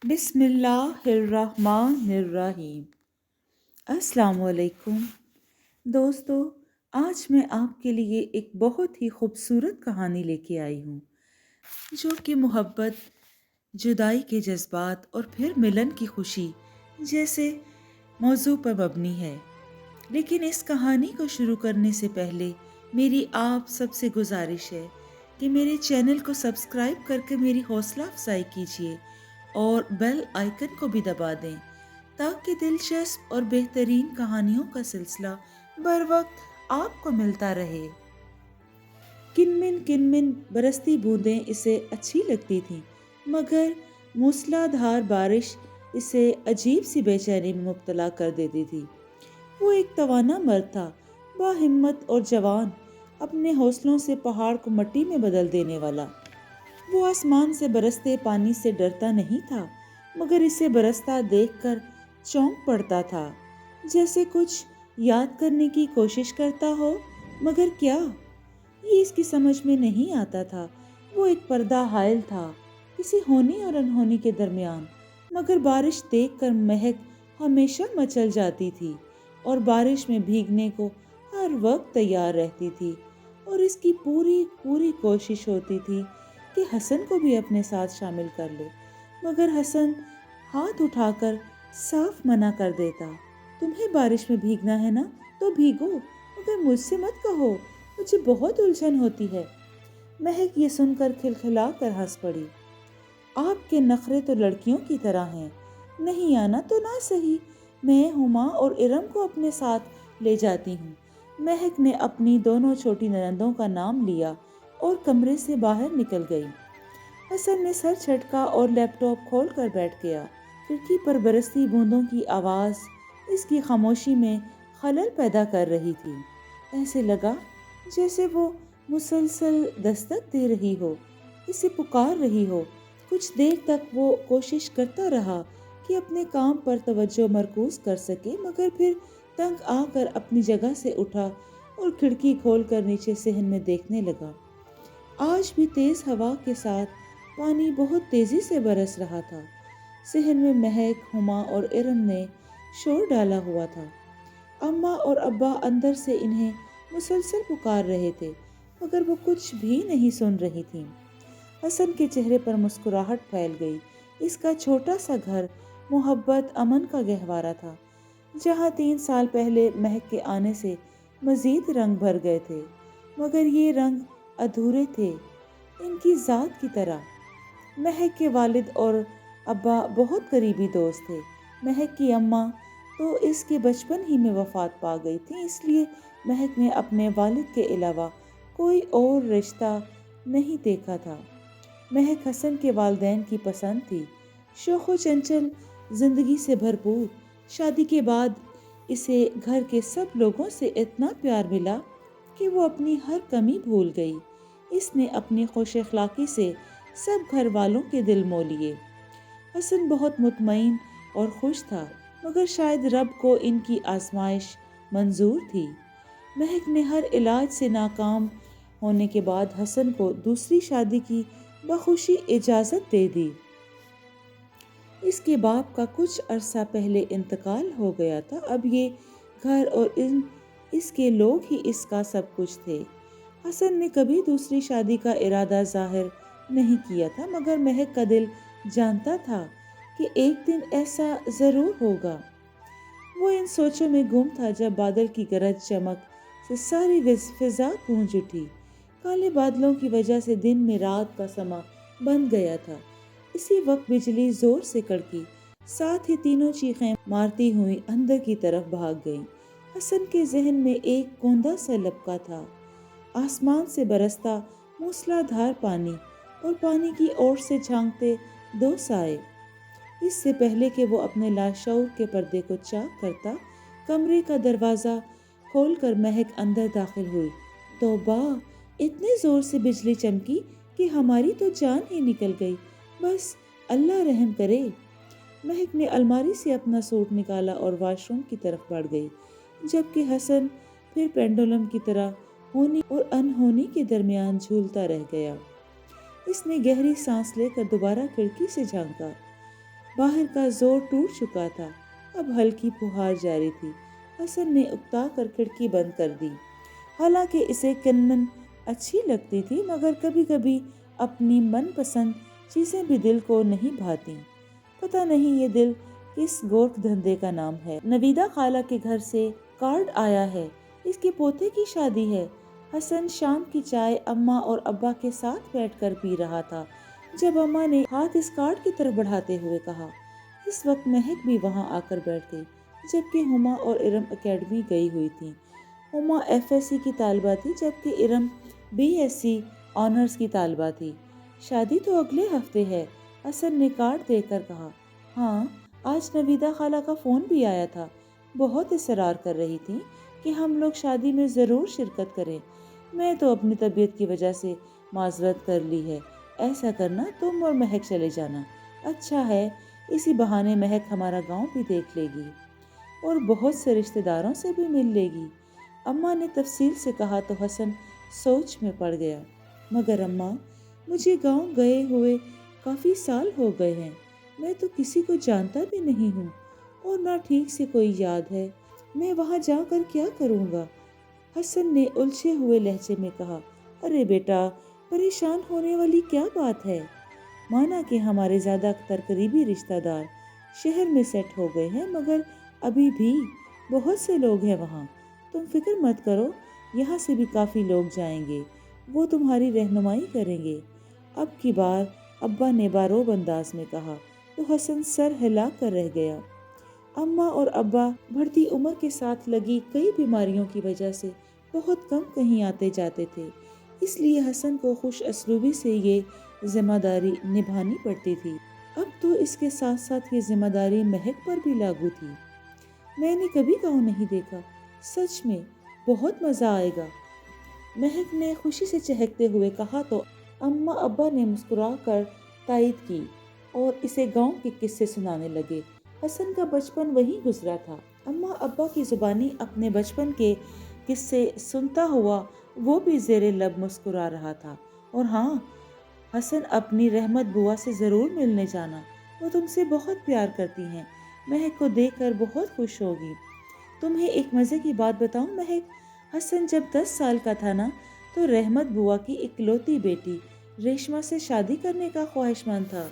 بسم اللہ الرحمن الرحیم۔ السلام علیکم دوستو، آج میں آپ کے لیے ایک بہت ہی خوبصورت کہانی لے کے آئی ہوں جو کہ محبت، جدائی کے جذبات اور پھر ملن کی خوشی جیسے موضوع پر مبنی ہے۔ لیکن اس کہانی کو شروع کرنے سے پہلے میری آپ سب سے گزارش ہے کہ میرے چینل کو سبسکرائب کر کے میری حوصلہ افزائی کیجیے اور بیل آئیکن کو بھی دبا دیں تاکہ دلچسپ اور بہترین کہانیوں کا سلسلہ بر وقت آپ کو ملتا رہے۔ کنمن برستی بوندیں اسے اچھی لگتی تھیں، مگر موسلا دھار بارش اسے عجیب سی بے چینی میں مبتلا کر دیتی تھی۔ وہ ایک توانا مرد تھا، باہمت اور جوان، اپنے حوصلوں سے پہاڑ کو مٹی میں بدل دینے والا۔ وہ آسمان سے برستے پانی سے ڈرتا نہیں تھا، مگر اسے برستا دیکھ کر چونک پڑتا تھا، جیسے کچھ یاد کرنے کی کوشش کرتا ہو، مگر کیا؟ یہ اس کی سمجھ میں نہیں آتا تھا۔ وہ ایک پردہ حائل تھا کسی ہونی اور انہونی کے درمیان، مگر بارش دیکھ کر مہک ہمیشہ مچل جاتی تھی اور بارش میں بھیگنے کو ہر وقت تیار رہتی تھی، اور اس کی پوری کوشش ہوتی تھی کہ حسن کو بھی اپنے ساتھ شامل کر لے، مگر حسن ہاتھ اٹھا کر صاف منع کر دیتا۔ تمہیں بارش میں بھیگنا ہے نا تو بھیگو، مگر مجھ سے مت کہو، مجھے بہت الجھن ہوتی ہے۔ مہک یہ سن کر کھلکھلا کر ہنس پڑی۔ آپ کے نخرے تو لڑکیوں کی طرح ہیں، نہیں آنا تو نہ سہی، میں ہما اور ارم کو اپنے ساتھ لے جاتی ہوں۔ مہک نے اپنی دونوں چھوٹی ننندوں کا نام لیا اور کمرے سے باہر نکل گئی۔ حسن نے سر جھٹکا اور لیپ ٹاپ کھول کر بیٹھ گیا۔ کھڑکی پر برستی بوندوں کی آواز اس کی خاموشی میں خلل پیدا کر رہی تھی۔ ایسے لگا جیسے وہ مسلسل دستک دے رہی ہو، اسے پکار رہی ہو۔ کچھ دیر تک وہ کوشش کرتا رہا کہ اپنے کام پر توجہ مرکوز کر سکے، مگر پھر تنگ آ کر اپنی جگہ سے اٹھا اور کھڑکی کھول کر نیچے صحن میں دیکھنے لگا۔ آج بھی تیز ہوا کے ساتھ پانی بہت تیزی سے برس رہا تھا۔ صحن میں مہک، ہما اور ارم نے شور ڈالا ہوا تھا۔ اماں اور ابا اندر سے انہیں مسلسل پکار رہے تھے، مگر وہ کچھ بھی نہیں سن رہی تھیں۔ حسن کے چہرے پر مسکراہٹ پھیل گئی۔ اس کا چھوٹا سا گھر محبت، امن کا گہوارہ تھا، جہاں 3 سال پہلے مہک کے آنے سے مزید رنگ بھر گئے تھے، مگر یہ رنگ ادھورے تھے، ان کی ذات کی طرح۔ مہک کے والد اور ابا بہت قریبی دوست تھے۔ مہک کی اماں تو اس کے بچپن ہی میں وفات پا گئی تھی، اس لیے مہک نے اپنے والد کے علاوہ کوئی اور رشتہ نہیں دیکھا تھا۔ مہک حسن کے والدین کی پسند تھی، شوخ و چنچل زندگی سے بھرپور۔ شادی کے بعد اسے گھر کے سب لوگوں سے اتنا پیار ملا کہ وہ اپنی ہر کمی بھول گئی۔ اس نے اپنی خوش اخلاقی سے سب گھر والوں کے دل مو لیے۔ حسن بہت مطمئن اور خوش تھا، مگر شاید رب کو ان کی آزمائش منظور تھی۔ مہک نے ہر علاج سے ناکام ہونے کے بعد حسن کو دوسری شادی کی بخوشی اجازت دے دی۔ اس کے باپ کا کچھ عرصہ پہلے انتقال ہو گیا تھا۔ اب یہ گھر اور اس کے لوگ ہی اس کا سب کچھ تھے۔ حسن نے کبھی دوسری شادی کا ارادہ ظاہر نہیں کیا تھا، مگر مہک کا دل جانتا تھا کہ ایک دن ایسا ضرور ہوگا۔ وہ ان سوچوں میں گم تھا جب بادل کی گرج چمک سے ساری فضا گونج اٹھی۔ کالے بادلوں کی وجہ سے دن میں رات کا سما بند گیا تھا۔ اسی وقت بجلی زور سے کڑکی، ساتھ ہی تینوں چیخیں مارتی ہوئی اندر کی طرف بھاگ گئیں۔ حسن کے ذہن میں ایک کوندا سا لپکا تھا، آسمان سے برستا موسلا دھار پانی اور پانی کی اور سے جھانکتے 2 سائے۔ اس سے پہلے کہ وہ اپنے لاشعور کے پردے کو چاک کرتا، کمرے کا دروازہ کھول کر مہک اندر داخل ہوئی۔ توبہ! اتنے زور سے بجلی چمکی کہ ہماری تو جان ہی نکل گئی، بس اللہ رحم کرے۔ مہک نے الماری سے اپنا سوٹ نکالا اور واش روم کی طرف بڑھ گئی، جبکہ حسن پھر پینڈولم کی طرح ہونی اور انہونی کے درمیان جھولتا رہ گیا۔ اس نے گہری سانس لے کر دوبارہ کھڑکی سے جھانکا۔ बाहर का जोर टूट चुका था। अब हल्की फुहार जारी थी। हसन ने उकता कर खिड़की बंद कर दी। हालांकि इसे किन्नन अच्छी लगती थी, मगर कभी कभी अपनी मनपसंद चीजें भी दिल को नहीं भाती। पता नहीं ये दिल किस गोरख धंधे का नाम है। नवीदा खाला के घर से कार्ड आया है, इसके पोते की शादी है। हसन शाम की चाय अम्मा और अब्बा के साथ बैठकर पी रहा था जब अम्मा ने हाथ इस कार्ड की तरफ बढ़ाते हुए कहा। इस वक्त महक भी वहां आकर बैठ गई, जबकि हुमा और इरम एकेडमी गई हुई थी। हुमा एफएससी की तालिबा थी, जबकि इरम बीएससी ऑनर्स की तालिबा थी। शादी तो अगले हफ्ते है, हसन ने कार्ड देकर कहा। हाँ, आज नवीदा खाला का फ़ोन भी आया था। बहुत इसरार कर रही थी कि हम लोग शादी में ज़रूर शिरकत करें। मैं तो अपनी तबीयत की वजह से माजरत कर ली है। ऐसा करना, तुम और महक चले जाना। अच्छा है, इसी बहाने महक हमारा गांव भी देख लेगी और बहुत से रिश्तेदारों से भी मिल लेगी। अम्मा ने तफसील से कहा तो हसन सोच में पड़ गया। मगर अम्मा, मुझे गांव गए हुए काफ़ी साल हो गए हैं। मैं तो किसी को जानता भी नहीं हूँ और ना ठीक से कोई याद है। मैं वहाँ जाकर क्या करूँगा? हसन ने उलझे हुए लहजे में कहा। अरे बेटा, परेशान होने वाली क्या बात है? माना कि हमारे ज़्यादातर करीबी रिश्तेदार शहर में सेट हो गए हैं, मगर अभी भी बहुत से लोग हैं वहाँ। तुम फिक्र मत करो, यहाँ से भी काफ़ी लोग जाएंगे। वो तुम्हारी रहनुमाई करेंगे। अब की बार अब्बा ने बारोब अंदाज में कहा तो हसन सर हिला कर रह गया। अम्मा और अब्बा बढ़ती उम्र के साथ लगी कई बीमारियों की वजह से बहुत कम कहीं आते जाते थे, इसलिए हसन को खुश असलूबी से ये जिम्मेदारी निभानी पड़ती थी। अब तो इसके साथ साथ ये जिम्मेदारी महक पर भी लागू थी। मैंने कभी गाँव नहीं देखा, सच में बहुत मज़ा आएगा, महक ने खुशी से चहकते हुए कहा तो अम्मा अब्बा ने मुस्कुरा कर तायद की और इसे गांव के किस्से सुनाने लगे। हसन का बचपन वहीं गुजरा था। अम्मा अब्बा की जुबानी अपने बचपन के किस्से सुनता हुआ वो भी ज़ेरे लब मुस्कुरा रहा था। और हाँ, हसन, अपनी रहमत बुआ से ज़रूर मिलने जाना, वो तुमसे बहुत प्यार करती हैं। महक को देखकर बहुत खुश होगी। तुम्हें एक मज़े की बात बताऊं महक, हसन जब 10 साल का था ना, तो रहमत बुआ की इकलौती बेटी रेशमा से शादी करने का ख्वाहिशमंद था।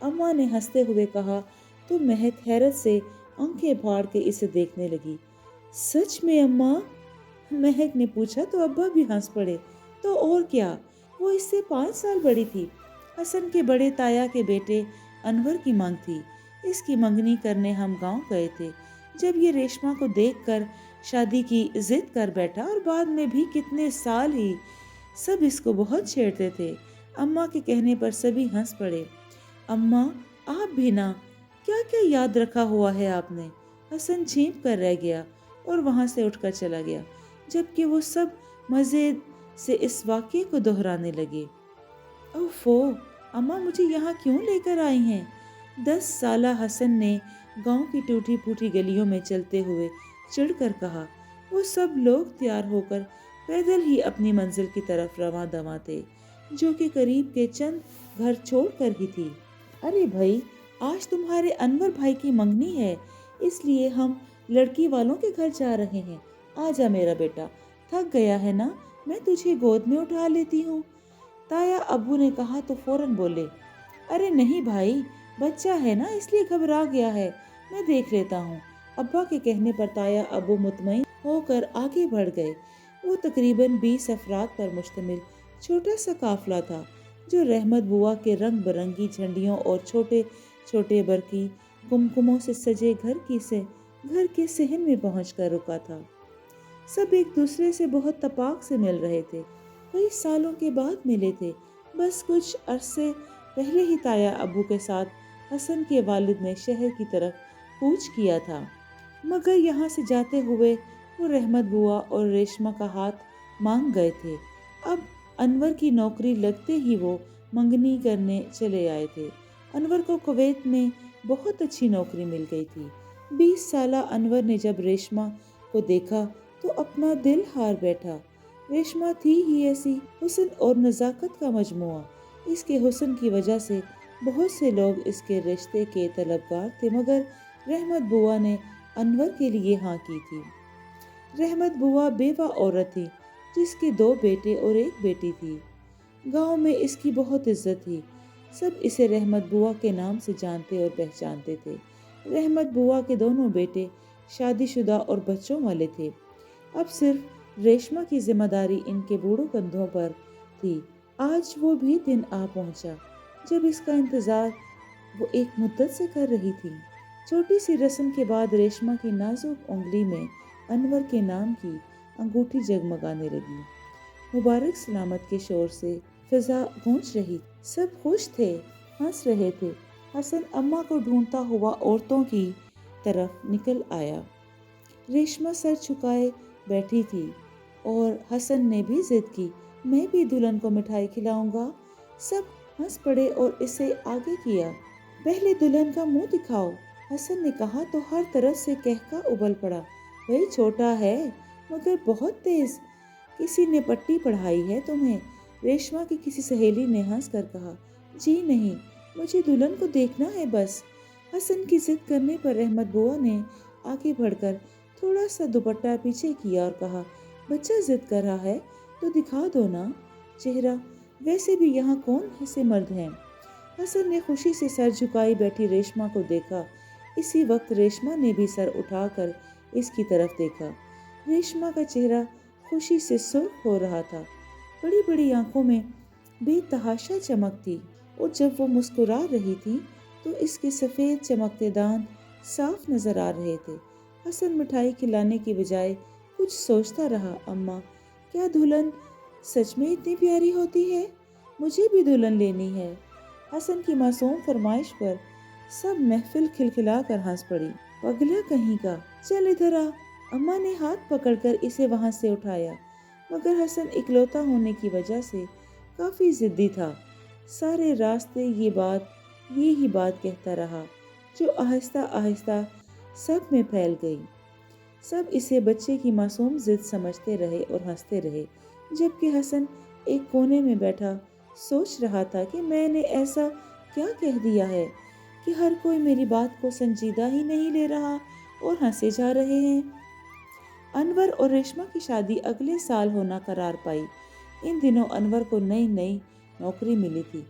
अम्मा ने हंसते हुए कहा तो महक हैरत से आंखें फाड़ के इसे देखने लगी। सच में अम्मा? महक ने पूछा तो अब्बा भी हंस पड़े। तो और क्या, वो इससे 5 साल बड़ी थी। हसन के बड़े ताया के बेटे अनवर की मांग थी। इसकी मंगनी करने हम गांव गए थे। जब ये रेशमा को देखकर शादी की जिद कर बैठा और बाद में भी कितने साल ही सब इसको बहुत छेड़ते थे। अम्मा के कहने पर सभी हंस पड़े। अम्मा, आप भी ना, क्या क्या याद रखा हुआ है आपने? हसन झींप कर रह गया और वहां से उठकर चला गया, जबकि वो सब मजे से इस वाक़ये को दोहराने लगे। ओफो, अम्मा मुझे यहाँ क्यों लेकर आई हैं? 10 साला हसन ने गांव की टूटी फूटी गलियों में चलते हुए चिढ़कर कहा। वो सब लोग तैयार होकर पैदल ही अपनी मंजिल की तरफ रवां दवां थे, जो कि करीब के चंद घर छोड़कर ही थी। अरे भाई, आज तुम्हारे अनवर भाई की मंगनी है, इसलिए हम लड़की वालों के घर जा रहे हैं। आजा मेरा बेटा, थक गया है ना, मैं तुझे गोद में उठा लेती हूँ। ताया अब्बू ने कहा तो फौरन बोले, अरे नहीं भाई, बच्चा है ना इसलिए घबरा गया है, मैं देख लेता हूँ। अब्बा के कहने पर ताया अब्बू मुतमईन होकर आगे बढ़ गए। वो तकरीबन 20 अफराद पर मुश्तमिल छोटा सा काफिला था, जो रहमत बुआ के रंग बिरंगी झंडियों और छोटे छोटे बरकी कुमकुमों से सजे घर के सहन में पहुंचकर रुका था। सब एक दूसरे से बहुत तपाक से मिल रहे थे। कई सालों के बाद मिले थे। बस कुछ अरसे पहले ही ताया अब्बू के साथ हसन के वालिद ने शहर की तरफ कूच किया था, मगर यहाँ से जाते हुए वो रहमत बुआ और रेशमा का हाथ मांग गए थे। अब अनवर की नौकरी लगते ही वो मंगनी करने चले आए थे। अनवर को कुवैत में बहुत अच्छी नौकरी मिल गई थी। 20 साला अनवर ने जब रेशमा को देखा तो अपना दिल हार बैठा। रेशमा थी ही ऐसी हुस्न और नज़ाकत का मजमुआ। इसके हुस्न की वजह से بہت سے لوگ اس کے رشتے کے طلبگار تھے، مگر رحمت بوا نے انور کے لیے ہاں کی تھی۔ رحمت بوا بیوہ عورت تھی جس کے 2 بیٹے اور 1 بیٹی تھی۔ گاؤں میں اس کی بہت عزت تھی، سب اسے رحمت بوا کے نام سے جانتے اور پہچانتے تھے۔ رحمت بوا کے دونوں بیٹے شادی شدہ اور بچوں والے تھے۔ اب صرف ریشما کی ذمہ داری ان کے بوڑھوں کندھوں پر تھی۔ آج وہ بھی دن آ پہنچا جب اس کا انتظار وہ ایک مدت سے کر رہی تھی۔ چھوٹی سی رسم کے بعد ریشما کی نازک انگلی میں انور کے نام کی انگوٹھی جگمگانے لگی۔ مبارک سلامت کے شور سے فضا گونج رہی، سب خوش تھے، ہنس رہے تھے۔ حسن اماں کو ڈھونڈتا ہوا عورتوں کی طرف نکل آیا۔ ریشما سر چھکائے بیٹھی تھی اور حسن نے بھی ضد کی، میں بھی دلہن کو مٹھائی کھلاؤں گا۔ سب ہنس پڑے اور اسے آگے کیا۔ پہلے دلہن کا منہ دکھاؤ، حسن نے کہا تو ہر طرف سے قہقہ ابل پڑا۔ وہی چھوٹا ہے مگر بہت تیز، کسی نے پٹی پڑھائی ہے تمہیں؟ ریشما کی کسی سہیلی نے ہنس کر کہا۔ جی نہیں، مجھے دلہن کو دیکھنا ہے بس۔ حسن کی ضد کرنے پر رحمت بوا نے آگے بڑھ کر تھوڑا سا دوپٹہ پیچھے کیا اور کہا، بچہ ضد کر رہا ہے تو دکھا دو نا چہرہ، ویسے بھی یہاں کون ایسے مرد ہیں؟ حسن نے خوشی سے سر جھکائی بیٹھی ریشما کو دیکھا۔ اسی وقت ریشما نے بھی سر اٹھا کر اس کی طرف دیکھا۔ ریشما کا چہرہ خوشی سے سرخ ہو رہا تھا، بڑی بڑی آنکھوں میں بے تحاشا چمک تھی، اور جب وہ مسکرا رہی تھی تو اس کے سفید چمکتے دانت صاف نظر آ رہے تھے۔ حسن مٹھائی کھلانے کی بجائے کچھ سوچتا رہا، اماں کیا دلہن سچ میں اتنی پیاری ہوتی ہے؟ مجھے بھی دلہن لینی ہے۔ حسن کی معصوم فرمائش پر سب محفل کھلکھلا کر ہنس پڑی۔ پگلا کہیں کا، چل ادھر آ۔ اماں نے ہاتھ پکڑ کر اسے وہاں سے اٹھایا، مگر حسن اکلوتا ہونے کی وجہ سے کافی ضدی تھا۔ سارے راستے یہی بات کہتا رہا، جو آہستہ آہستہ سب میں پھیل گئی۔ سب اسے بچے کی معصوم ضد سمجھتے رہے اور ہنستے رہے، جبکہ حسن ایک کونے میں بیٹھا سوچ رہا تھا کہ میں نے ایسا کیا کہہ دیا ہے کہ ہر کوئی میری بات کو سنجیدہ ہی نہیں لے رہا اور ہنسے جا رہے ہیں۔ انور اور ریشما کی شادی اگلے سال ہونا قرار پائی۔ ان دنوں انور کو نئی نوکری ملی تھی۔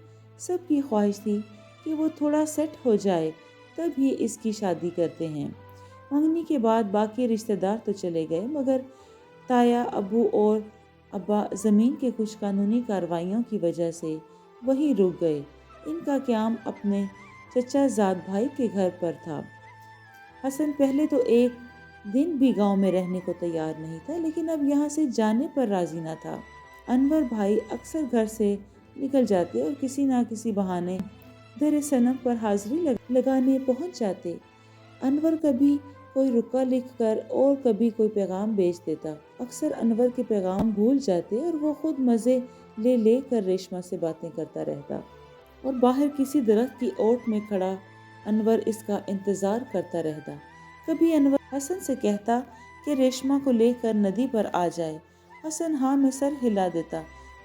سب کی خواہش تھی کہ وہ تھوڑا سیٹ ہو جائے، تب ہی اس کی شادی کرتے ہیں۔ منگنی کے بعد باقی رشتہ دار تو چلے گئے، مگر تایا، ابو اور ابا زمین کے کچھ قانونی کارروائیوں کی وجہ سے وہیں رک گئے۔ ان کا قیام اپنے چچا زاد بھائی کے گھر پر تھا۔ حسن پہلے تو ایک دن بھی گاؤں میں رہنے کو تیار نہیں تھا، لیکن اب یہاں سے جانے پر راضی نہ تھا۔ انور بھائی اکثر گھر سے نکل جاتے اور کسی نہ کسی بہانے در صنم پر حاضری لگانے پہنچ جاتے۔ انور کبھی کوئی رکا لکھ کر اور کبھی کوئی پیغام بھیج دیتا۔ اکثر انور کے پیغام بھول جاتے اور وہ خود مزے لے کر ریشما سے باتیں کرتا رہتا، اور باہر کسی درخت کی اوٹ میں کھڑا انور اس کا انتظار کرتا رہتا۔ کبھی انور حسن سے کہتا کہ ریشما کو لے کر ندی پر آ جائے۔ حسن ہاں میں سر ہلا دیتا،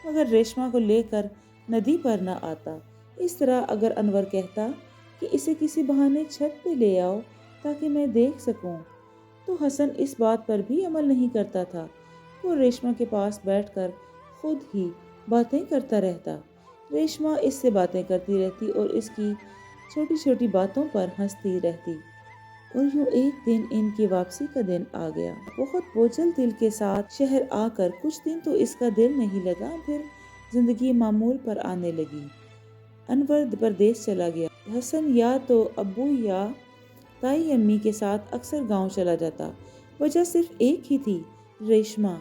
مگر ریشما کو لے کر ندی پر نہ آتا۔ اس طرح اگر انور کہتا کہ اسے کسی بہانے چھت پہ لے آؤ تاکہ میں دیکھ سکوں، تو حسن اس بات پر بھی عمل نہیں کرتا تھا۔ وہ ریشما کے پاس بیٹھ کر خود ہی باتیں کرتا رہتا۔ ریشما اس سے باتیں کرتی رہتی اور اس کی چھوٹی چھوٹی باتوں پر ہنستی رہتی۔ اور یوں ایک دن ان کی واپسی کا دن آ گیا۔ بہت بوجھل دل کے ساتھ شہر آ کر کچھ دن تو اس کا دل نہیں لگا، پھر زندگی معمول پر آنے لگی۔ انور پردیس چلا گیا۔ حسن یا تو ابو یا تائی امی کے ساتھ اکثر گاؤں چلا جاتا۔ وجہ صرف ایک ہی تھی، ریشما۔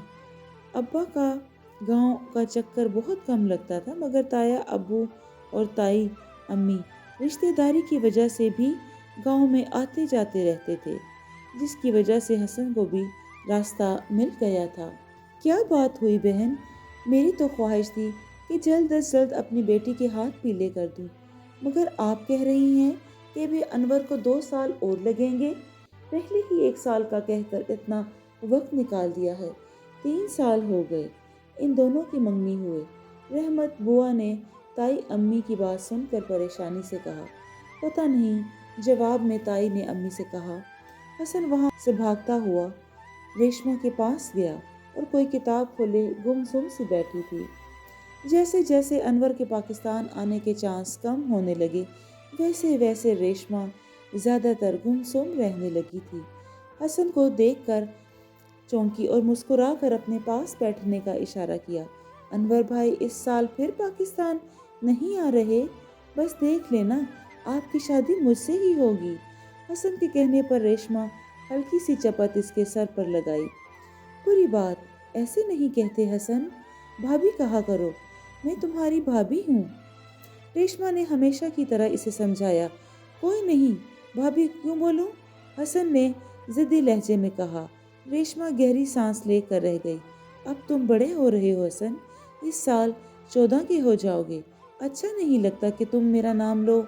ابا کا گاؤں کا چکر بہت کم لگتا تھا، مگر تایا ابو اور تائی امی رشتہ داری کی وجہ سے بھی گاؤں میں آتے جاتے رہتے تھے، جس کی وجہ سے حسن کو بھی راستہ مل گیا تھا۔ کیا بات ہوئی بہن؟ میری تو خواہش تھی کہ جلد از جلد اپنی بیٹی کے ہاتھ پیلے کر دوں، مگر آپ کہہ رہی ہیں کہ بھی انور کو 2 سال اور لگیں گے۔ پہلے ہی 1 سال کا کہہ کر اتنا وقت نکال دیا ہے۔ 3 سال ہو گئے ان دونوں کی منگنی ہوئے۔ رحمت بوا نے ताई अम्मी की बात सुनकर परेशानी से कहा। पता नहीं, जवाब में ताई ने अम्मी से कहा। हसन वहां से भागता हुआ रेशमा के पास गया और कोई किताब खोले गुमसुम सी बैठी थी। जैसे जैसे अनवर के पाकिस्तान आने के चांस कम होने लगे, वैसे वैसे रेशमा ज़्यादातर गुमसुम रहने लगी थी। हसन को देखकर चौंकी और मुस्कुरा कर अपने पास बैठने का इशारा किया। अनवर भाई इस साल फिर पाकिस्तान नहीं आ रहे? बस देख लेना, आपकी शादी मुझसे ही होगी। हसन के कहने पर रेशमा हल्की सी चपत इसके सर पर लगाई। बुरी बात, ऐसे नहीं कहते हसन, भाभी कहा करो, मैं तुम्हारी भाभी हूँ। रेशमा ने हमेशा की तरह इसे समझाया। कोई नहीं, भाभी क्यों बोलूं? हसन ने जिद्दी लहजे में कहा। रेशमा गहरी सांस लेकर रह गई। अब तुम बड़े हो रहे हो हसन, इस साल 14 के हो जाओगे। अच्छा नहीं लगता कि तुम मेरा नाम लो,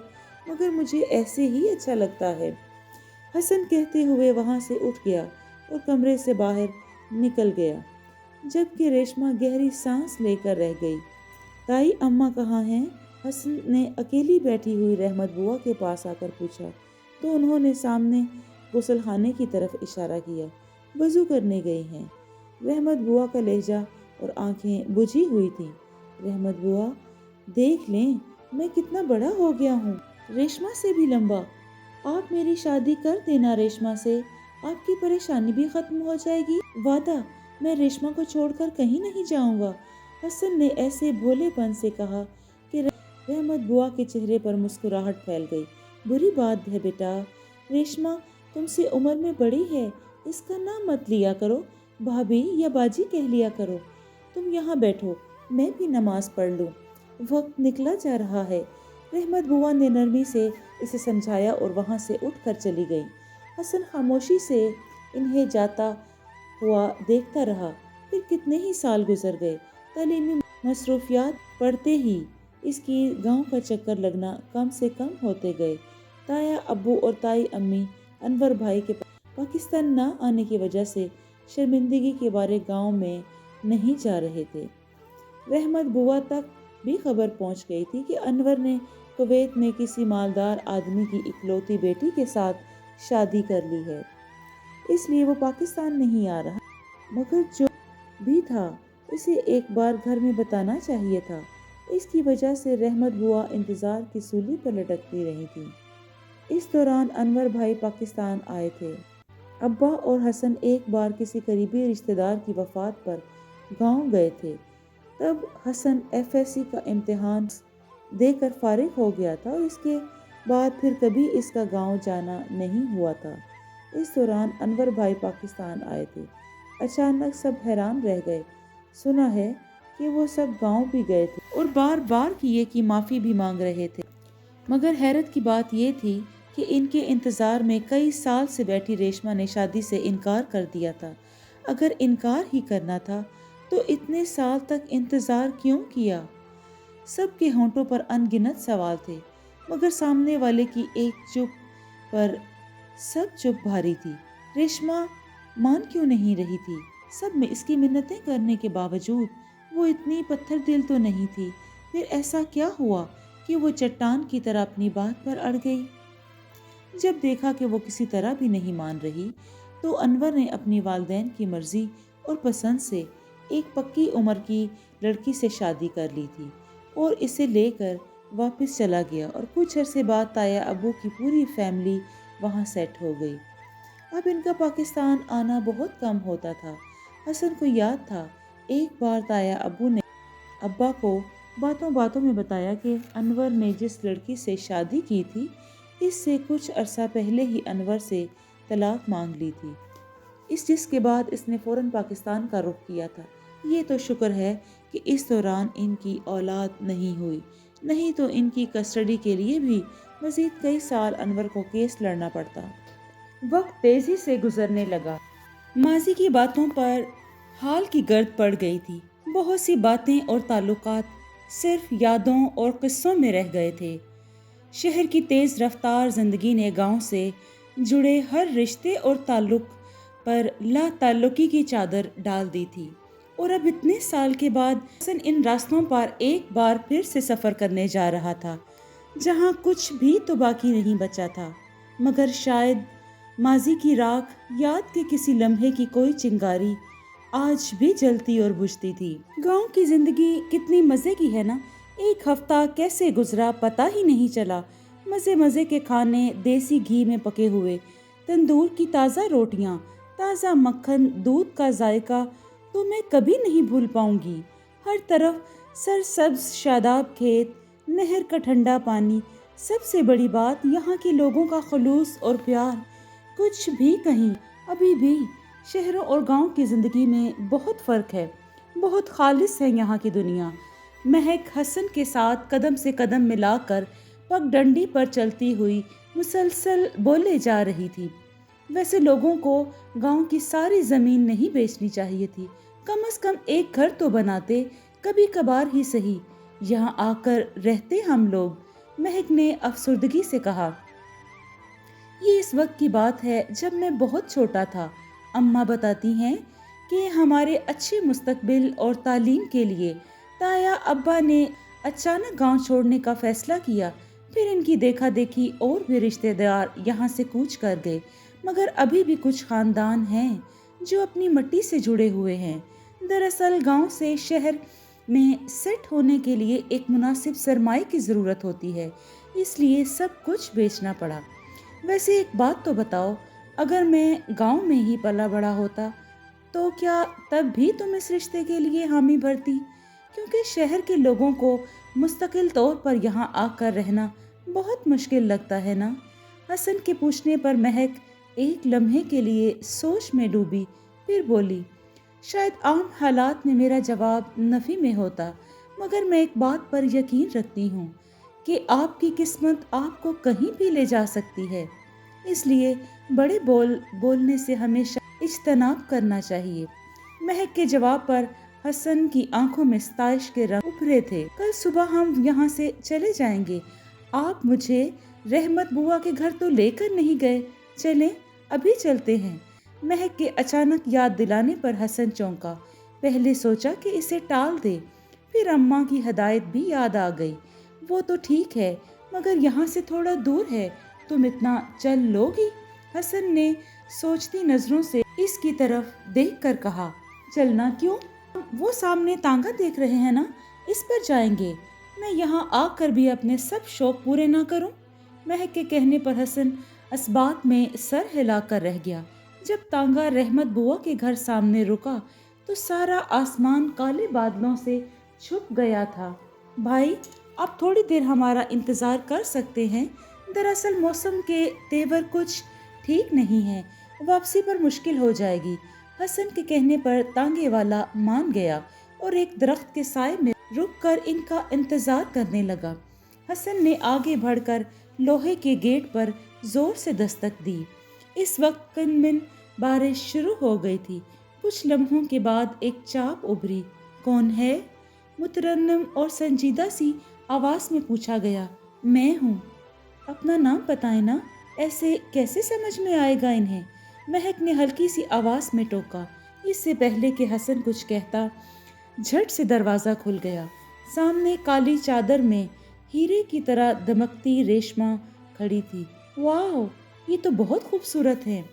मगर मुझे ऐसे ही अच्छा लगता है। हसन कहते हुए वहां से उठ गया और कमरे से बाहर निकल गया, जबकि रेशमा गहरी सांस लेकर रह गई। ताई अम्मा कहाँ हैं? हसन ने अकेली बैठी हुई रहमत बुआ के पास आकर पूछा तो उन्होंने सामने गुसलखाने की तरफ इशारा किया। वजू करने गई हैं। रहमत बुआ का लहजा और आंखें बुझी हुई थीं। रहमत बुआ, देख लें मैं कितना बड़ा हो गया हूँ, रेशमा से भी लंबा। आप मेरी शादी कर देना रेशमा से, आपकी परेशानी भी खत्म हो जाएगी। वादा, मैं रेशमा को छोड़कर कहीं नहीं जाऊंगा। हसन ने ऐसे भोलेपन से कहा कि रहमत बुआ के चेहरे पर मुस्कुराहट फैल गई। बुरी बात है बेटा, रेशमा तुमसे उम्र में बड़ी है, इसका नाम मत लिया करो, भाभी या बाजी कह लिया करो। तुम यहाँ बैठो, मैं भी नमाज पढ़ लूँ, वक्त निकला जा रहा है। रहमत बुआ ने नरमी से इसे समझाया और वहाँ से उठकर चली गई। हसन खामोशी से इन्हें जाता हुआ देखता रहा। फिर कितने ही साल गुजर गए। तालीमी मसरूफियात पढ़ते ही इसकी गांव का चक्कर लगना कम से कम होते गए। ताया अब्बू और ताई अम्मी अनवर भाई के पाकिस्तान न आने की वजह से शर्मिंदगी के बारे गांव में नहीं जा रहे थे। रहमत बुआ तक भी खबर पहुंच गई थी कि अनवर ने कुवैत में किसी मालदार आदमी की इकलौती बेटी के साथ शादी कर ली है, इसलिए वो पाकिस्तान नहीं आ रहा। मगर जो भी था इसे एक बार घर में बताना चाहिए था। इसकी वजह से रहमत बुआ इंतज़ार की सूली पर लटकती रही थी। इस दौरान अनवर भाई पाकिस्तान आए थे। अब्बा और हसन एक बार किसी करीबी रिश्तेदार की वफ़ात पर गांव गए थे। तब हसन एफएससी का इम्तिहान देकर फारिग हो गया था और इसके बाद फिर कभी इसका गांव जाना नहीं हुआ था। इस दौरान अनवर भाई पाकिस्तान आए थे। अचानक सब हैरान रह गए। सुना है कि वो सब गांव भी गए थे और बार बार किए की माफ़ी भी मांग रहे थे। मगर हैरत की बात ये थी कि इनके इंतज़ार में कई साल से बैठी रेशमा ने शादी से इनकार कर दिया था। अगर इनकार ही करना था तो इतने साल तक इंतज़ार क्यों किया? सबके होंठों पर अनगिनत सवाल थे, मगर सामने वाले की एक चुप पर सब चुप भारी थी। रेशमा मान क्यों नहीं रही थी? सब में इसकी मिन्नतें करने के बावजूद वो इतनी पत्थर दिल तो नहीं थी। फिर ऐसा क्या हुआ कि वो चट्टान की तरह अपनी बात पर अड़ गई? जब देखा कि वो किसी तरह भी नहीं मान रही, तो अनवर ने अपनी वालिदैन की मर्जी और पसंद से एक पक्की उम्र की लड़की से शादी कर ली थी और इसे लेकर वापस चला गया और कुछ अरसे बाद ताया अब्बू की पूरी फैमिली वहाँ सेट हो गई। अब इनका पाकिस्तान आना बहुत कम होता था। हसन को याद था एक बार ताया अब्बू ने अब्बा को बातों बातों में बताया कि अनवर ने जिस लड़की से शादी की थी, इससे कुछ अरसा पहले ही अनवर से तलाक मांग ली थी। जिसके बाद इसने फ़ौरन पाकिस्तान का रुख किया था। ये तो शुक्र है कि इस दौरान इनकी औलाद नहीं हुई, नहीं तो इनकी कस्टडी के लिए भी मज़ीद कई साल अनवर को केस लड़ना पड़ता। वक्त तेज़ी से गुजरने लगा। माजी की बातों पर हाल की गर्द पड़ गई थी। बहुत सी बातें और ताल्लुकात सिर्फ यादों और किस्सों में रह गए थे। शहर की तेज़ रफ्तार ज़िंदगी ने गांव से जुड़े हर रिश्ते और ताल्लुक पर ला ताल्लुकी की चादर डाल दी थी। और अब इतने साल के बाद हसन इन रास्तों पर एक बार फिर से सफ़र करने जा रहा था, जहाँ कुछ भी तो बाकी नहीं बचा था, मगर शायद माजी की राख, याद के किसी लम्हे की कोई चिंगारी आज भी जलती और बुझती थी। गांव की जिंदगी कितनी मज़े की है ना। एक हफ्ता कैसे गुजरा पता ही नहीं चला। मज़े मज़े के खाने, देसी घी में पके हुए, तंदूर की ताज़ा रोटियां, ताज़ा मक्खन, दूध का जायका तो मैं कभी नहीं भूल पाऊंगी। हर तरफ सरसब्ज शादाब खेत, नहर का ठंडा पानी, सबसे बड़ी बात यहाँ के लोगों का खलूस और प्यार। कुछ भी कहीं, अभी भी शहरों और गांव की ज़िंदगी में बहुत फ़र्क है। बहुत खालिस है यहाँ की दुनिया। महक हसन के साथ कदम से कदम मिलाकर पगडंडी पर चलती हुई मुसलसल बोले जा रही थी। वैसे लोगों को गांव की सारी ज़मीन नहीं बेचनी चाहिए थी। कम से कम एक घर तो बनाते, कभी कभार ही सही। यहाँ आकर रहते हम लोग, महक ने अफसुर्दगी से कहा। ये इस वक्त की बात है जब मैं बहुत छोटा था। अम्मा बताती हैं कि हमारे अच्छे मुस्तकबिल और तालीम के लिए ताया अब्बा ने अचानक गांव छोड़ने का फैसला किया। फिर इनकी देखा देखी और भी रिश्तेदार यहाँ से कूच कर गए, मगर अभी भी कुछ खानदान हैं जो अपनी मिट्टी से जुड़े हुए हैं। दरअसल गांव से शहर में सेट होने के लिए एक मुनासिब सरमाए की ज़रूरत होती है, इसलिए सब कुछ बेचना पड़ा। वैसे एक बात तो बताओ, अगर मैं गांव में ही पला बड़ा होता तो क्या तब भी तुम इस रिश्ते के लिए हामी भरती? क्योंकि शहर के लोगों को मुस्तकिल तौर पर यहाँ आकर रहना बहुत मुश्किल लगता है ना। हसन के पूछने पर महक एक लम्हे के लिए सोच में डूबी, फिर बोली, शायद आम हालात में मेरा जवाब नफ़ी में होता, मगर मैं एक बात पर यकीन रखती हूँ कि आपकी किस्मत आपको कहीं भी ले जा सकती है। इसलिए बड़े बोलने से हमेशा इज्तनाब करना चाहिए। महक के जवाब पर हसन की आंखों में सताइश के रंग उभरे थे। कल सुबह हम यहाँ से चले जाएंगे। आप मुझे रहमत बुआ के घर तो लेकर नहीं गए। चलें, अभी चलते हैं। महक के अचानक याद दिलाने पर हसन चौंका। पहले सोचा कि इसे टाल दे, फिर अम्मा की हदायत भी याद आ गई। वो तो ठीक है, मगर यहाँ से थोड़ा दूर है, तुम इतना चल लोगी? हसन ने सोचती नजरों से इसकी तरफ देखकर कहा। चलना क्यों? वो सामने तांगा देख रहे हैं ना, इस पर जाएंगे। मैं यहाँ आकर भी अपने सब शौक पूरे ना करूं? महक के कहने पर हसन असबात में सर हिलाकर रह गया। जब तांगा रहमत बुआ के घर सामने रुका तो सारा आसमान काले बादलों से छुप गया था। भाई, आप थोड़ी देर हमारा इंतजार कर सकते हैं? दरअसल मौसम के तेवर कुछ ठीक नहीं है, वापसी पर मुश्किल हो जाएगी। हसन के कहने पर तांगे वाला मान गया और एक दरख्त के साए में रुककर इनका इंतजार करने लगा। हसन ने आगे बढ़कर लोहे के गेट पर जोर से दस्तक दी। इस वक्त कनमिन बारिश शुरू हो गई थी। कुछ लम्हों के बाद एक चाप उभरी। कौन है? मुतरन्नम और संजीदा सी आवाज में पूछा गया। मैं हूँ। अपना नाम बताएं ना, ऐसे कैसे समझ में आएगा इन्हें? महक ने हल्की सी आवाज में टोका। इससे पहले कि हसन कुछ कहता, झट से दरवाजा खुल गया। सामने काली चादर में हीरे की तरह दमकती रेशमा खड़ी थी। वाह, ये तो बहुत खूबसूरत है।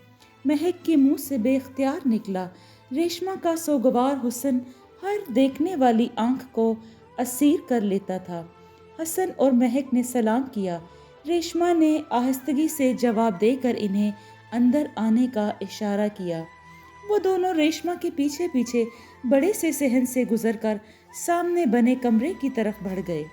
महक के मुंह से बेख्तियार निकला। रेशमा का सोगवार हुस्न हर देखने वाली आंख को असीर कर लेता था। हसन और महक ने सलाम किया। रेशमा ने आहिस्तगी से जवाब देकर इन्हें अंदर आने का इशारा किया। वो दोनों रेशमा के पीछे पीछे बड़े से सहन से गुजरकर सामने बने कमरे की तरफ बढ़ गए।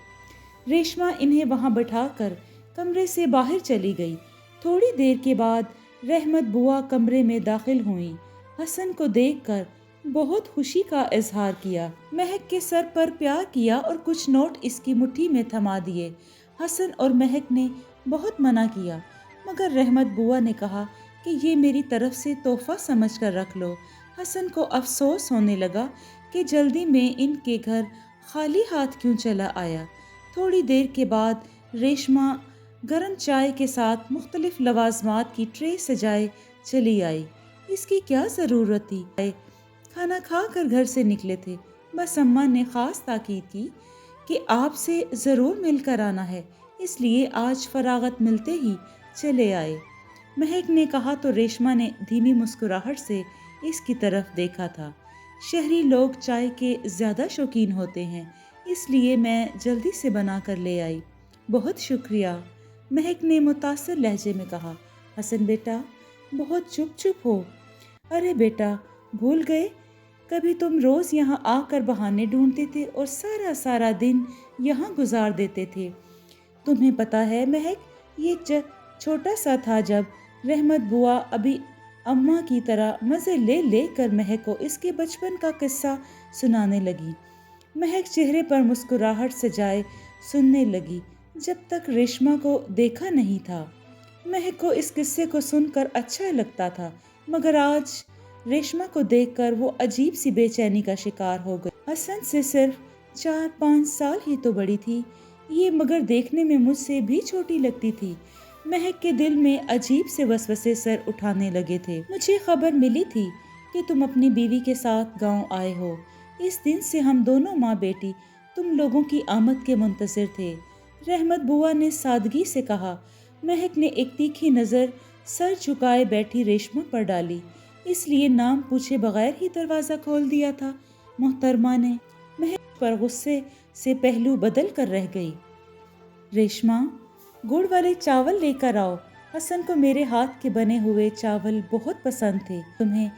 रेशमा इन्हें वहां बिठाकर कमरे से बाहर चली गई। थोड़ी देर के बाद रहमत बुआ कमरे में दाखिल हुई। हसन को देखकर बहुत खुशी का इजहार किया। महक के सर पर प्यार किया और कुछ नोट इसकी मुट्ठी में थमा दिए। हसन और महक ने बहुत मना किया, मगर रहमत बुआ ने कहा कि ये मेरी तरफ से तोहफा समझकर रख लो। हसन को अफसोस होने लगा कि जल्दी में इनके घर खाली हाथ क्यों चला आया। थोड़ी देर के बाद रेशमा गरम चाय के साथ मुख्तलिफ लवाजमात की ट्रे सजाए चली आई। इसकी क्या ज़रूरत थी? खाना खा कर घर से निकले थे। बस अम्मा ने खास ताकीद की कि आपसे ज़रूर मिलकर आना है, इसलिए आज फरागत मिलते ही चले आए। महक ने कहा तो रेशमा ने धीमी मुस्कुराहट से इसकी तरफ देखा था। शहरी लोग चाय के ज़्यादा शौकीन होते हैं, इसलिए मैं जल्दी से बना कर ले आई। बहुत शुक्रिया, महक ने मुतासर लहजे में कहा। हसन बेटा, बहुत चुप चुप हो। अरे बेटा, भूल गए, कभी तुम रोज़ यहाँ आकर बहाने ढूंढते थे और सारा सारा दिन यहाँ गुजार देते थे। तुम्हें पता है महक, ये छोटा सा था जब रहमत बुआ अभी अम्मा की तरह मज़े ले ले कर महक को इसके बचपन का किस्सा सुनाने लगी। महक चेहरे पर मुस्कुराहट से जाए सुनने लगी। जब तक रेशमा को देखा नहीं था, महक को इस किस्से को सुनकर अच्छा लगता था, मगर आज रेशमा को देखकर वो अजीब सी बेचैनी का शिकार हो गई। हसन से सिर्फ 4-5 साल ही तो बड़ी थी ये, मगर देखने में मुझसे भी छोटी लगती थी। महक के दिल में अजीब से वसवसे सर उठाने लगे थे। मुझे खबर मिली थी कि तुम अपनी बीवी के साथ गांव आए हो। इस दिन से हम दोनों माँ बेटी तुम लोगों की आमद के मुंतज़िर थे, रहमत बुआ ने सादगी से कहा। महक ने एक तीखी नज़र सर झुकाए बैठी रेशमा पर डाली, इसलिए नाम पूछे बगैर ही दरवाज़ा खोल दिया था। मोहतरमा ने महक पर गुस्से से पहलू बदल कर रह गई। रेशमा, गुड़ वाले चावल लेकर आओ। हसन को मेरे हाथ के बने हुए चावल बहुत पसंद थे। तुम्हें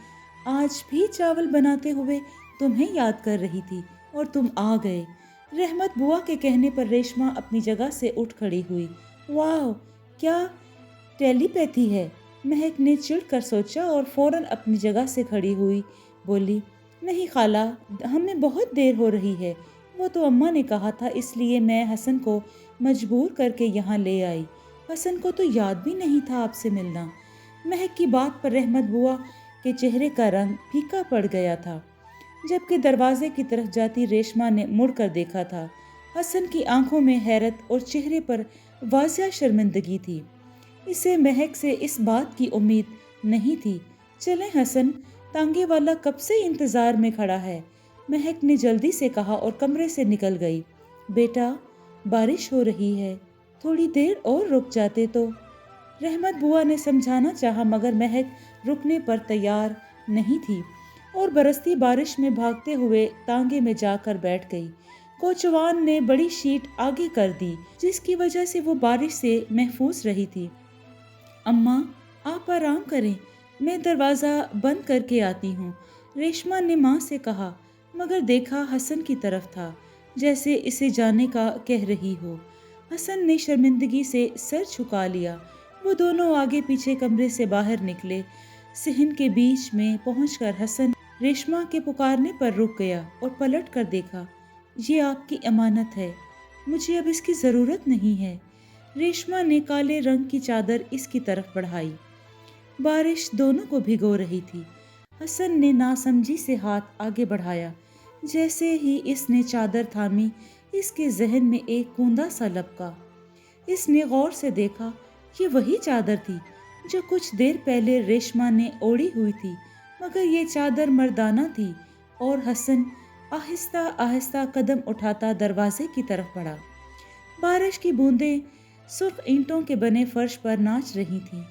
आज भी चावल बनाते हुए तुम्हें याद कर रही थी और तुम आ गए। रहमत बुआ के कहने पर रेशमा अपनी जगह से उठ खड़ी हुई। वाह, क्या टेलीपैथी है, महक ने चिढ़कर सोचा और फौरन अपनी जगह से खड़ी हुई बोली। नहीं खाला, हमें बहुत देर हो रही है। वो तो अम्मा ने कहा था, इसलिए मैं हसन को मजबूर करके यहाँ ले आई। हसन को तो याद भी नहीं था आपसे मिलना। महक की बात पर रहमत बुआ के चेहरे का रंग फीका पड़ गया था। जबकि दरवाजे की तरफ जाती रेशमा ने मुड़कर देखा था। हसन की आंखों में हैरत और चेहरे पर वाज़िया शर्मिंदगी थी। इसे महक से इस बात की उम्मीद नहीं थी। चलें हसन, तांगे वाला कब से इंतज़ार में खड़ा है, महक ने जल्दी से कहा और कमरे से निकल गई। बेटा, बारिश हो रही है, थोड़ी देर और रुक जाते तो, रहमत बुआ ने समझाना चाहा, मगर महक रुकने पर तैयार नहीं थी और बरसती बारिश में भागते हुए तांगे में जाकर बैठ गई। कोचवान ने बड़ी शीट आगे कर दी, जिसकी वजह से वो बारिश से महफूज रही थी। अम्मा, आप आराम करें, मैं दरवाज़ा बंद करके आती हूँ, रेशमा ने माँ से कहा, मगर देखा हसन की तरफ था, जैसे इसे जाने का कह रही हो। हसन ने शर्मिंदगी से सर झुका लिया। वो दोनों आगे पीछे कमरे से बाहर निकले। सहन के बीच में पहुंचकर हसन रेशमा के पुकारने पर रुक गया और पलट कर देखा। ये आपकी अमानत है, मुझे अब इसकी ज़रूरत नहीं है। रेशमा ने काले रंग की चादर इसकी तरफ बढ़ाई। बारिश दोनों को भिगो रही थी। हसन ने नासमझी से हाथ आगे बढ़ाया। जैसे ही इसने चादर थामी, इसके जहन में एक कूंदा सा लपका। इसने गौर से देखा, ये वही चादर थी जो कुछ देर पहले रेशमा ने ओढ़ी हुई थी, मगर ये चादर मर्दाना थी। और हसन आहिस्ता आहिस्ता कदम उठाता दरवाजे की तरफ बढ़ा। बारिश की बूंदें सुर्ख ईंटों के बने फर्श पर नाच रही थीं।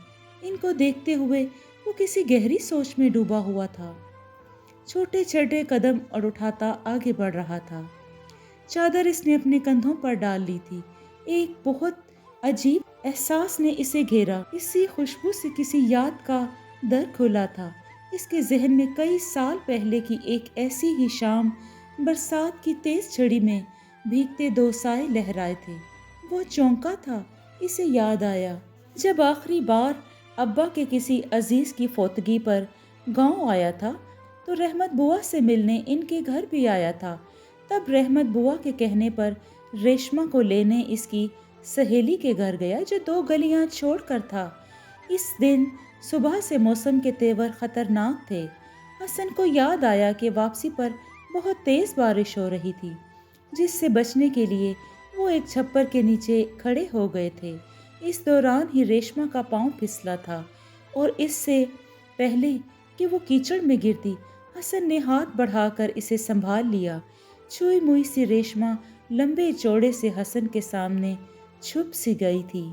इनको देखते हुए वो किसी गहरी सोच में डूबा हुआ था। छोटे छोटे कदम और उठाता आगे बढ़ रहा था। चादर इसने अपने कंधों पर डाल ली थी। एक बहुत अजीब एहसास ने इसे घेरा। इसी खुशबू से किसी याद का दर खुला था। इसके जहन में कई साल पहले की एक ऐसी ही शाम, बरसात की तेज झड़ी में भीगते 2 साए लहराए थे। वो चौंका था। इसे याद आया जब आखिरी बार अब्बा के किसी अजीज की फौतगी पर गांव आया था, तो रहमत बुआ से मिलने इनके घर भी आया था। तब रहमत बुआ के कहने पर रेशमा को लेने इसकी सहेली के घर गया, जो 2 गलियां छोड़कर था। इस दिन सुबह से मौसम के तेवर खतरनाक थे। हसन को याद आया कि वापसी पर बहुत तेज बारिश हो रही थी, जिससे बचने के लिए वो एक छप्पर के नीचे खड़े हो गए थे। इस दौरान ही रेशमा का पांव फिसला था और इससे पहले कि वो कीचड़ में गिरती, حسن نے ہاتھ بڑھا کر اسے سنبھال لیا۔ چھوئی موئی سی ریشما لمبے چوڑے سے حسن کے سامنے چھپ سی گئی تھی۔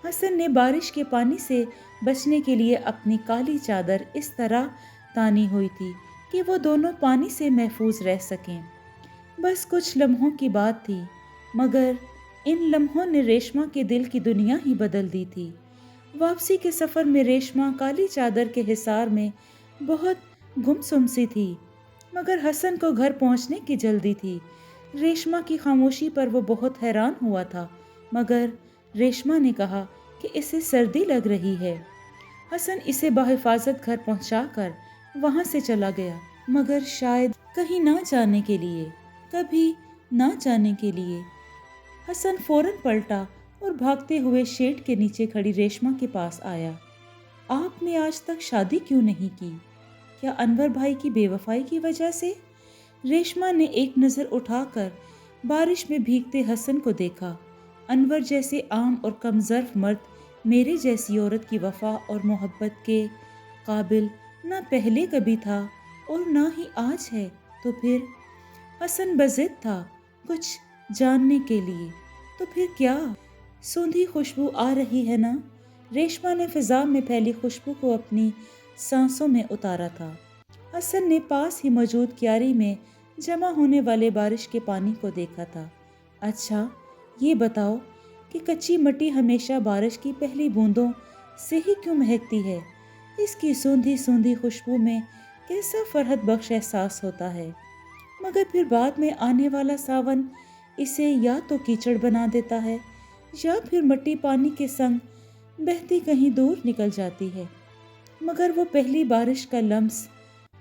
حسن نے بارش کے پانی سے بچنے کے لیے اپنی کالی چادر اس طرح تانی ہوئی تھی کہ وہ دونوں پانی سے محفوظ رہ سکیں۔ بس کچھ لمحوں کی بات تھی، مگر ان لمحوں نے ریشما کے دل کی دنیا ہی بدل دی تھی۔ واپسی کے سفر میں ریشما کالی چادر کے حصار میں بہت گمسم سی تھی، مگر حسن کو گھر پہنچنے کی جلدی تھی۔ ریشما کی خاموشی پر وہ بہت حیران ہوا تھا، مگر ریشما نے کہا کہ اسے سردی لگ رہی ہے۔ حسن اسے بحفاظت گھر پہنچا کر وہاں سے چلا گیا، مگر شاید کہیں نہ جانے کے لیے، کبھی نہ جانے کے لیے۔ حسن فوراً پلٹا اور بھاگتے ہوئے شیڈ کے نیچے کھڑی ریشما کے پاس آیا۔ آپ نے آج تک شادی کیوں نہیں کی؟ کیا انور بھائی کی بے وفائی کی وجہ سے؟ ریشما نے ایک نظر اٹھا کر بارش میں بھیگتے حسن کو دیکھا۔ انور جیسے عام اور کم ظرف مرد میرے جیسی عورت کی وفا اور محبت کے قابل نہ پہلے کبھی تھا اور نہ ہی آج ہے، تو پھر؟ حسن بضد تھا کچھ جاننے کے لیے۔ تو پھر کیا؟ سوندھی خوشبو آ رہی ہے نا؟ ریشما نے فضا میں پھیلی خوشبو کو اپنی سانسوں میں اتارا تھا۔ حسن نے پاس ہی موجود کیاری میں جمع ہونے والے بارش کے پانی کو دیکھا تھا۔ اچھا، یہ بتاؤ کہ کچی مٹی ہمیشہ بارش کی پہلی بوندوں سے ہی کیوں مہکتی ہے؟ اس کی سوندھی سوندھی خوشبو میں کیسا فرحت بخش احساس ہوتا ہے، مگر پھر بعد میں آنے والا ساون اسے یا تو کیچڑ بنا دیتا ہے یا پھر مٹی پانی کے سنگ بہتی کہیں دور نکل جاتی ہے، مگر وہ پہلی بارش کا لمس،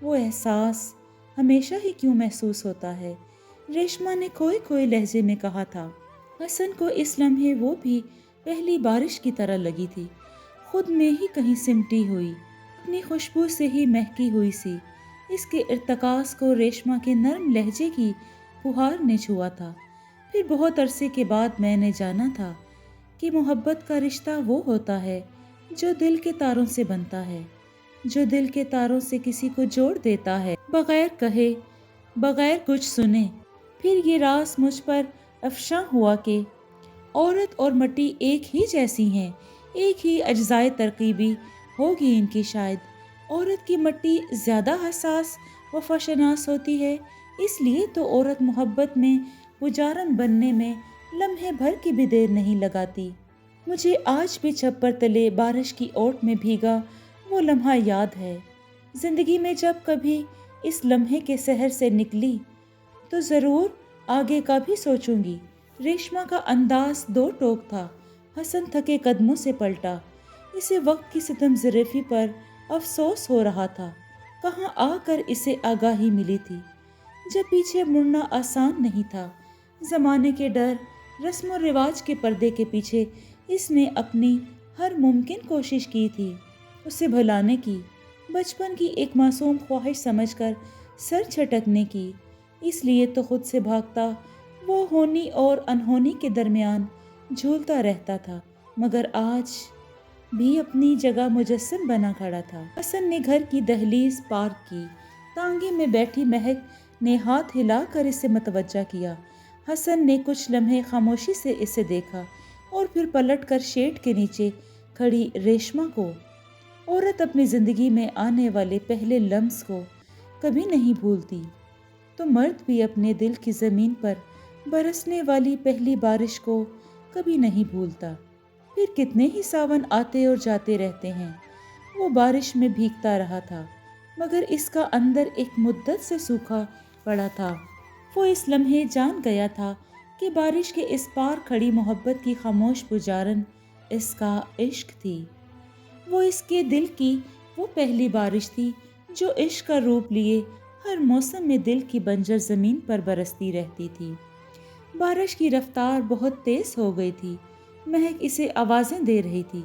وہ احساس ہمیشہ ہی کیوں محسوس ہوتا ہے؟ ریشما نے کھوئے کھوئے لہجے میں کہا تھا۔ حسن کو اس لمحے وہ بھی پہلی بارش کی طرح لگی تھی، خود میں ہی کہیں سمٹی ہوئی، اپنی خوشبو سے ہی مہکی ہوئی سی۔ اس کے ارتکاز کو ریشما کے نرم لہجے کی پھوہار نے چھوا تھا۔ پھر بہت عرصے کے بعد میں نے جانا تھا کہ محبت کا رشتہ وہ ہوتا ہے جو دل کے تاروں سے بنتا ہے، جو دل کے تاروں سے کسی کو جوڑ دیتا ہے، بغیر کہے، بغیر کچھ سنے۔ پھر یہ راز مجھ پر افشاں ہوا کہ عورت اور مٹی ایک ہی جیسی ہیں، ایک ہی اجزائے ترکیبی ہوگی ان کی شاید۔ عورت کی مٹی زیادہ حساس وفا شناس ہوتی ہے، اس لیے تو عورت محبت میں پجارن بننے میں لمحے بھر کی بھی دیر نہیں لگاتی۔ مجھے آج بھی چھپر تلے بارش کی اوٹ میں بھیگا وہ لمحہ یاد ہے۔ زندگی میں جب کبھی اس لمحے کے سحر سے نکلی تو ضرور آگے کا بھی سوچوں گی۔ ریشما کا انداز دو ٹوک تھا۔ حسن تھکے قدموں سے پلٹا۔ اسے وقت کی ستم ظریفی پر افسوس ہو رہا تھا۔ کہاں آ کر اسے آگاہی ملی تھی جب پیچھے مڑنا آسان نہیں تھا۔ زمانے کے ڈر، رسم و رواج کے پردے کے پیچھے اس نے اپنی ہر ممکن کوشش کی تھی اسے بھلانے کی، بچپن کی ایک معصوم خواہش سمجھ کر سر چھٹکنے کی۔ اس لیے تو خود سے بھاگتا وہ ہونی اور انہونی کے درمیان جھولتا رہتا تھا، مگر آج بھی اپنی جگہ مجسم بنا کھڑا تھا۔ حسن نے گھر کی دہلیز پار کی۔ تانگے میں بیٹھی مہک نے ہاتھ ہلا کر اسے متوجہ کیا۔ حسن نے کچھ لمحے خاموشی سے اسے دیکھا اور پھر پلٹ کر شیڈ کے نیچے کھڑی ریشما کو۔ عورت اپنی زندگی میں آنے والے پہلے لمس کو کبھی نہیں بھولتی، تو مرد بھی اپنے دل کی زمین پر برسنے والی پہلی بارش کو کبھی نہیں بھولتا۔ پھر کتنے ہی ساون آتے اور جاتے رہتے ہیں۔ وہ بارش میں بھیگتا رہا تھا، مگر اس کا اندر ایک مدت سے سوکھا پڑا تھا۔ وہ اس لمحے جان گیا تھا کہ بارش کے اس پار کھڑی محبت کی خاموش پجارن اس کا عشق تھی۔ وہ اس کے دل کی وہ پہلی بارش تھی جو عشق کا روپ لیے ہر موسم میں دل کی بنجر زمین پر برستی رہتی تھی۔ بارش کی رفتار بہت تیز ہو گئی تھی۔ مہک اسے آوازیں دے رہی تھی۔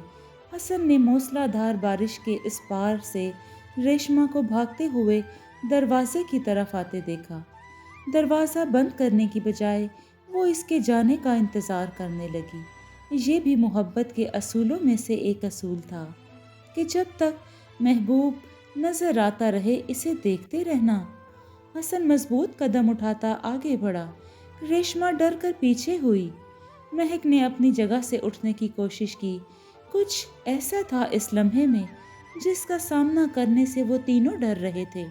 حسن نے موسلا دھار بارش کے اس پار سے ریشما کو بھاگتے ہوئے دروازے کی طرف آتے دیکھا۔ دروازہ بند کرنے کی بجائے وہ اس کے جانے کا انتظار کرنے لگی۔ یہ بھی محبت کے اصولوں میں سے ایک اصول تھا کہ جب تک محبوب नजर आता रहे, इसे देखते रहना। हसन मजबूत कदम उठाता आगे बढ़ा। रेशमा डर कर पीछे हुई। महक ने अपनी जगह से उठने की कोशिश की। कुछ ऐसा था इस लम्हे में जिसका सामना करने से वो तीनों डर रहे थे।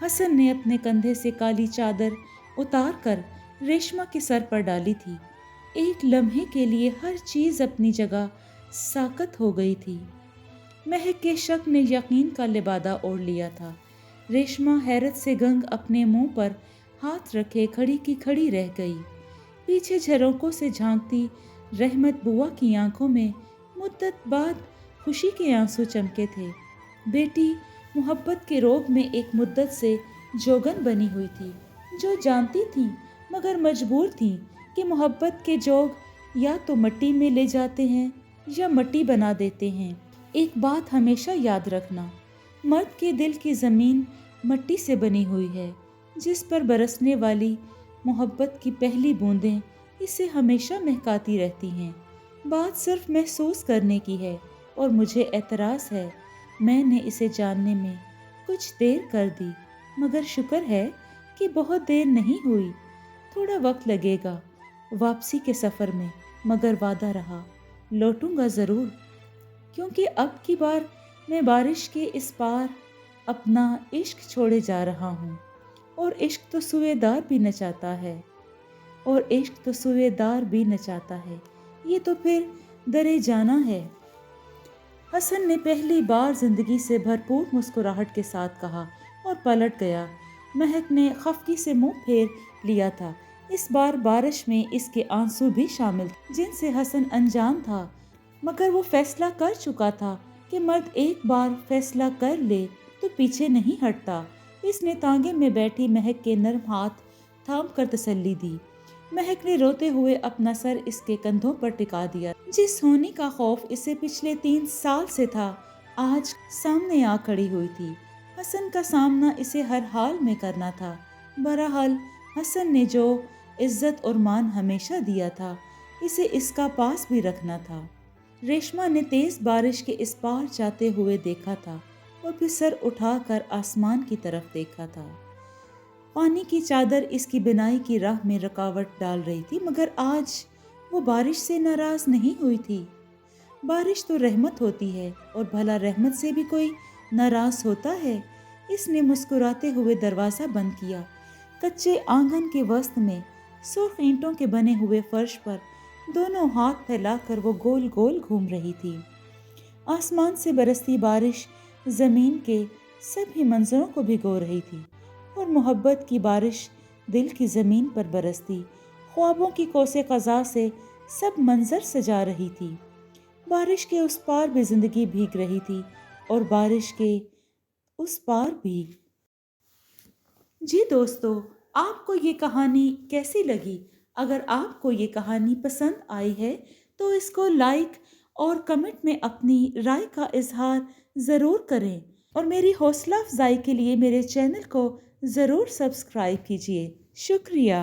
हसन ने अपने कंधे से काली चादर उतार कर रेशमा के सर पर डाली थी। एक लम्हे के लिए हर चीज अपनी जगह साकत हो गई थी। महक के शक ने यकीन का लिबादा ओढ़ लिया था। रेशमा हैरत से गंग अपने मुंह पर हाथ रखे खड़ी की खड़ी रह गई। पीछे झरोकों से झांकती रहमत बुआ की आंखों में मुद्दत बाद खुशी के आंसू चमके थे। बेटी मोहब्बत के रोग में एक मुद्दत से जोगन बनी हुई थी, जो जानती थी मगर मजबूर थी कि मोहब्बत के जोग या तो मिट्टी में ले जाते हैं या मिट्टी बना देते हैं। एक बात हमेशा याद रखना, मर्द के दिल की ज़मीन मिट्टी से बनी हुई है, जिस पर बरसने वाली मोहब्बत की पहली बूंदें इसे हमेशा महकाती रहती हैं। बात सिर्फ महसूस करने की है और मुझे एतराज़ है मैंने इसे जानने में कुछ देर कर दी, मगर शुक्र है कि बहुत देर नहीं हुई। थोड़ा वक्त लगेगा वापसी के सफ़र में, मगर वादा रहा लौटूंगा ज़रूर, क्योंकि अब की बार मैं बारिश के इस पार अपना इश्क छोड़े जा रहा हूँ। और इश्क तो सुवेदार भी नचाता है, और इश्क तो सुवेदार भी नचाता है, ये तो फिर दरे जाना है। हसन ने पहली बार जिंदगी से भरपूर मुस्कुराहट के साथ कहा और पलट गया। महक ने खफगी से मुंह फेर लिया था। इस बार बारिश में इसके आंसू भी शामिल थे, जिनसे हसन अनजान था, मगर वो फैसला कर चुका था कि मर्द एक बार फैसला कर ले तो पीछे नहीं हटता। इसने तांगे में बैठी महक के नर्म हाथ थाम कर तसल्ली दी। महक ने रोते हुए अपना सर इसके कंधों पर टिका दिया। जिस होने का खौफ इसे पिछले 3 साल से था, आज सामने आ खड़ी हुई थी। हसन का सामना इसे हर हाल में करना था। बहरहाल हसन ने जो इज्जत और मान हमेशा दिया था, इसे इसका पास भी रखना था। रेशमा ने तेज बारिश के इस पार जाते हुए देखा था और फिर सर उठाकर आसमान की तरफ देखा था। पानी की चादर इसकी बिनाई की राह में रुकावट डाल रही थी, मगर आज वो बारिश से नाराज नहीं हुई थी। बारिश तो रहमत होती है, और भला रहमत से भी कोई नाराज होता है। इसने मुस्कुराते हुए दरवाज़ा बंद किया। कच्चे आंगन के वस्त में सुर्ख ईंटों के बने हुए फर्श पर दोनों हाथ फैलाकर वो गोल गोल घूम रही थी। आसमान से बरसती बारिश ज़मीन के सभी मंजरों को भिगो रही थी, और मोहब्बत की बारिश दिल की ज़मीन पर बरसती ख्वाबों की कोसे क़ज़ा से सब मंजर सजा रही थी। बारिश के उस पार भी ज़िंदगी भीग रही थी, और बारिश के उस पार भी। जी दोस्तों, आपको ये कहानी कैसी लगी? अगर आपको ये कहानी पसंद आई है तो इसको लाइक और कमेंट में अपनी राय का इजहार ज़रूर करें, और मेरी हौसला अफजाई के लिए मेरे चैनल को ज़रूर सब्सक्राइब कीजिए। शुक्रिया।